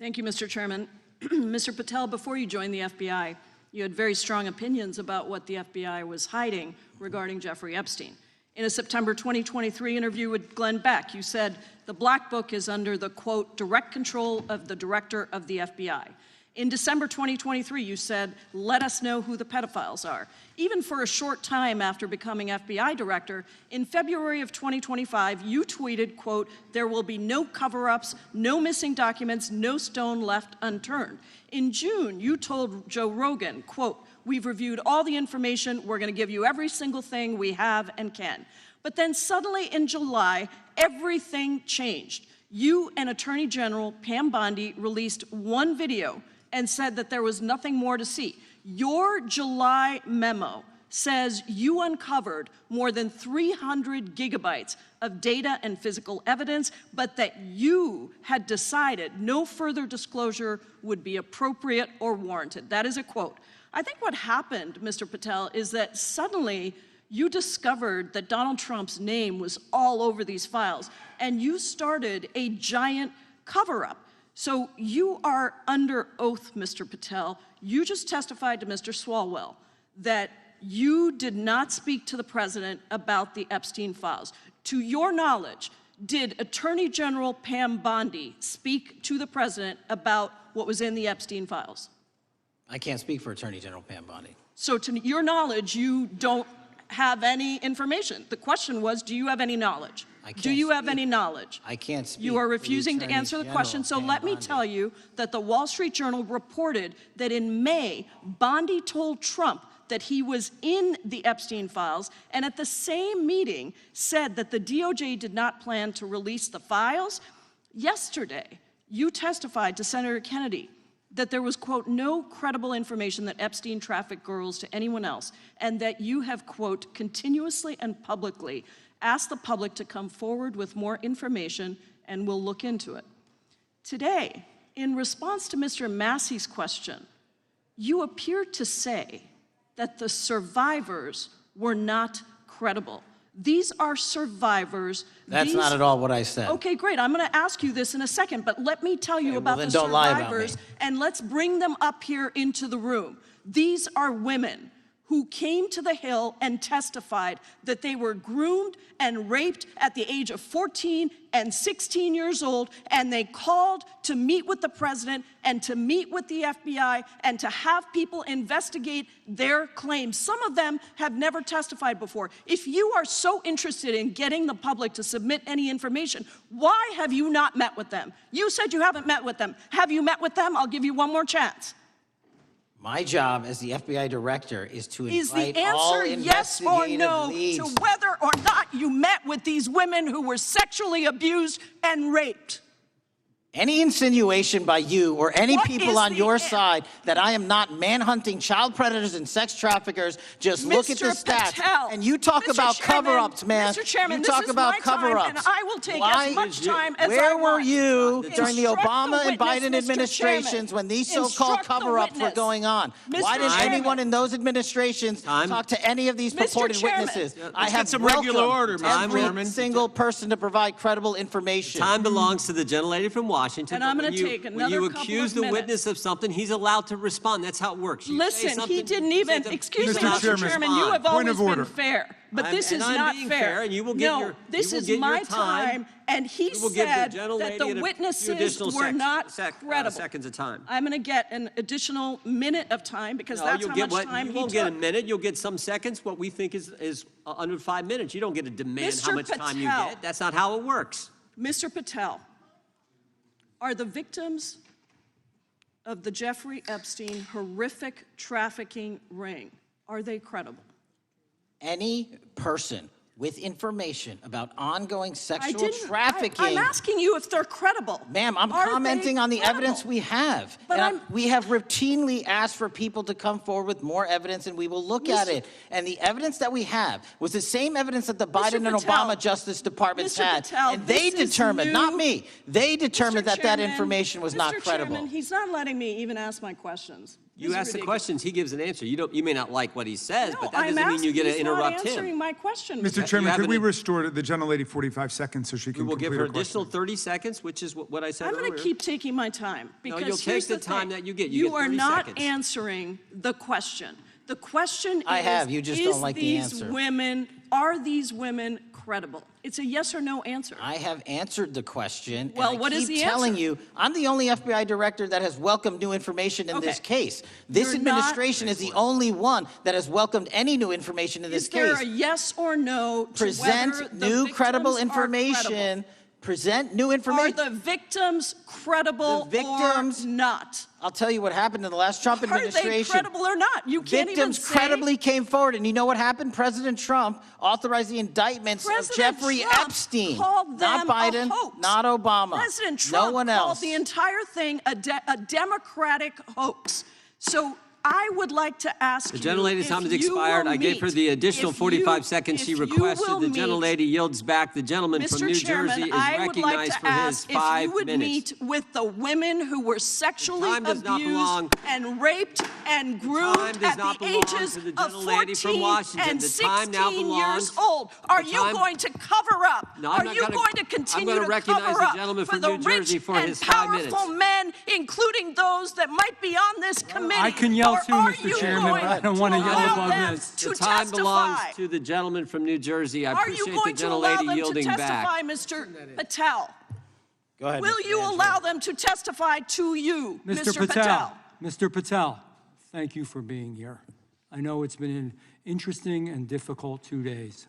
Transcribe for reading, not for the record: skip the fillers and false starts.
Thank you, Mr. Chairman. Mr. Patel, before you joined the FBI, you had very strong opinions about what the FBI was hiding regarding Jeffrey Epstein. In a September 2023 interview with Glenn Beck, you said the Black Book is under the, quote, direct control of the director of the FBI. In December 2023, you said, let us know who the pedophiles are. Even for a short time after becoming FBI director, in February of 2025, you tweeted, quote, there will be no cover-ups, no missing documents, no stone left unturned. In June, you told Joe Rogan, quote, we've reviewed all the information, we're gonna give you every single thing we have and can. But then suddenly in July, everything changed. You and Attorney General Pam Bondi released one video and said that there was nothing more to see. Your July memo says you uncovered more than 300 gigabytes of data and physical evidence, but that you had decided no further disclosure would be appropriate or warranted. That is a quote. I think what happened, Mr. Patel, is that suddenly you discovered that Donald Trump's name was all over these files, and you started a giant cover-up. So you are under oath, Mr. Patel. You just testified to Mr. Swalwell that you did not speak to the president about the Epstein files. To your knowledge, did Attorney General Pam Bondi speak to the president about what was in the Epstein files? I can't speak for Attorney General Pam Bondi. So to your knowledge, you don't have any information. The question was, do you have any knowledge? Do you have any knowledge? I can't speak. You are refusing to answer the question, so let me tell you that the Wall Street Journal reported that in May, Bondi told Trump that he was in the Epstein files, and at the same meeting said that the DOJ did not plan to release the files. Yesterday, you testified to Senator Kennedy that there was, quote, no credible information that Epstein trafficked girls to anyone else, and that you have, quote, continuously and publicly asked the public to come forward with more information, and we'll look into it. Today, in response to Mr. Massey's question, you appear to say that the survivors were not credible. These are survivors. That's not at all what I said. Okay, great. I'm going to ask you this in a second, but let me tell you about the survivors, and let's bring them up here into the room. These are women who came to the Hill and testified that they were groomed and raped at the age of 14 and 16 years old, and they called to meet with the president and to meet with the FBI and to have people investigate their claims. Some of them have never testified before. If you are so interested in getting the public to submit any information, why have you not met with them? You said you haven't met with them. Have you met with them? I'll give you one more chance. My job as the FBI director is to invite all investigative leads. Is the answer yes or no to whether or not you met with these women who were sexually abused and raped? Any insinuation by you or any people on your side that I am not manhunting child predators and sex traffickers, just look at the stats. Patel, and you talk about cover-ups, man. Mr. Chairman, you talk about cover-ups. And I will take as much time as I want. Where were you during the Obama and Biden administrations when these so-called cover-ups were going on? Why didn't anyone in those administrations talk to any of these purported witnesses? I have some regular order, every single person to provide credible information. Time belongs to the gentlelady from Washington. And I'm going to take another couple of minutes. When you accuse the witness of something, he's allowed to respond. That's how it works. Listen, he didn't even, excuse me, Mr. Chairman, you have always been fair. But this is not fair. And you will get no, this is my time, and he said that the witnesses were not credible. Seconds of time. I'm going to get an additional minute of time because that's how much time he took. You won't get a minute. You'll get some seconds. What we think is under 5 minutes. You don't get to demand how much time you get. That's not how it works. Mr. Patel, are the victims of the Jeffrey Epstein horrific trafficking ring, are they credible? Any person with information about ongoing sexual trafficking. I'm asking you if they're credible. Ma'am, I'm commenting on the evidence we have. But we have routinely asked for people to come forward with more evidence, and we will look at it. And the evidence that we have was the same evidence that the Biden and Obama Justice Departments had. And they determined, not me, they determined that that information was not credible. Chairman, he's not letting me even ask my questions. You ask the questions, he gives an answer. You may not like what he says, but that I'm doesn't mean you get to he's interrupt not answering him. my question. Mr. Chairman, could we restore the gentlelady 45 seconds so she can We'll complete give her her question? additional 30 seconds, which is what I said I'm earlier. going to keep taking my time because you'll take here's the time thing. that you get. You get are 30 not seconds. answering the question. The question I is, have. You just don't like the these answer. Are these women credible? It's a yes or no answer. I have answered the question. Well, and I what is keep the telling answer? you, I'm the only FBI director that has welcomed new information in this Okay. case. This You're not- administration is the only one that has welcomed any new information in this Is there case. a yes or no to whether Present the new credible victims are information. credible? Present new Are information. the victims credible The victims- or not? I'll tell you what happened in the last Trump Are they administration. credible or not? You can't even Victims say. credibly came forward, and you know what happened? President Trump authorized the indictments of President Jeffrey Trump Epstein. called Not them Biden, a hoax. not Obama. President Trump no one called else. the entire thing a Democratic hoax. So I would like to ask The you gentlelady's if time has you expired. will I gave her meet- the additional if 45 you- seconds she if you requested. will The meet- gentlelady yields back. The gentleman from Mr. New Chairman, Jersey is I would like recognized to for his ask if 5 you would minutes. meet with the women who were sexually time does not belong- abused and raped and groomed time does at not the belong ages to the of gentlelady from 14 Washington. and The time now 16 belongs- years old. Are the you time- going to cover up? No, I'm Are not you gonna- going to I'm continue gonna to recognize cover the up gentleman for from the New Jersey rich for and his 5 powerful minutes. men, including those that might be on this committee? I can yell Or too, are Mr. you Chairman. going I don't want to yell allow above them this. to The time belongs testify? to the gentleman from New Jersey. I Are you appreciate the going to allow gentlelady them to yielding back. testify, Mr. Patel? Go ahead. Will Mr. you Angelo. allow them to testify to you, Mr. Patel, Mr. Patel, thank you for being here. I know it's been an interesting and difficult 2 days.